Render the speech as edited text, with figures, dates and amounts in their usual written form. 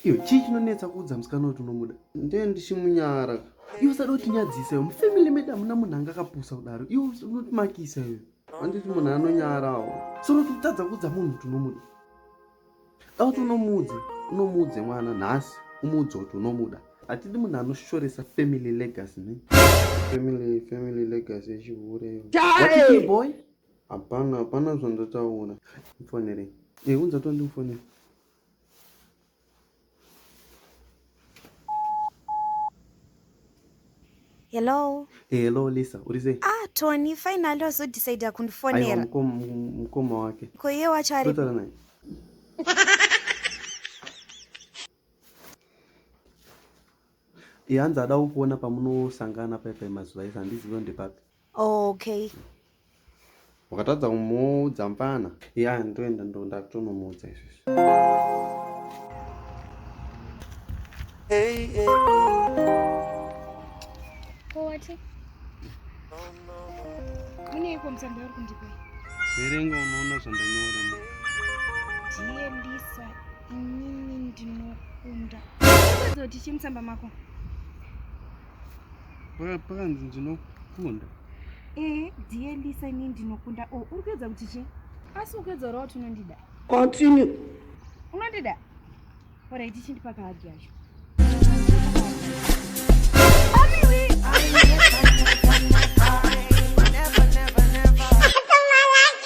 Iwe chii chinonetsa kuudza musikana kuti unomuda? Ndiye ndichimunyara. Iwe usada kuti nyadzisa iwe mufamily medu hamuna munhu anga akapusa kudaro. Iwe unotimakisa iwe. Handiti munhu anonyarawo. Soro kutadza kuudza munhu kuti unomuda. Dauti unomudze mwana nhasi umudze kuti unomuda. Hatidi munhu anoshoresa family legacy ne. Family legacy yechihure. What is boy? Hapana zvandotaura. Mfonere. Unza tondimufonera. Hello. Hello Lisa, uri sei? Tony, finally wazodecide kundifonera. Aiwa mukoma wake. Ko iye wacho ari. Totala naye. Hanzi ada kuona pamunosangana paipai mazuva ese handizivi ndepapi. Okay. Wakatadza kumuudza mupana? Ndoenda ndakutonomuudza izvozvo. What? Uneiko msanda uri kundipa? Verenga unoona zvandanyora. Dear Lisa, inini ndinokunda. Kuti chimusamba mako? Pakanzi ndinokunda. Dear Lisa, inini ndinokunda. Uri kuedza kuti chi? Asi ukuedza uri kuti unondida. Continue. Unondida? Alright, chindipa kahadhi yacho. Ari we.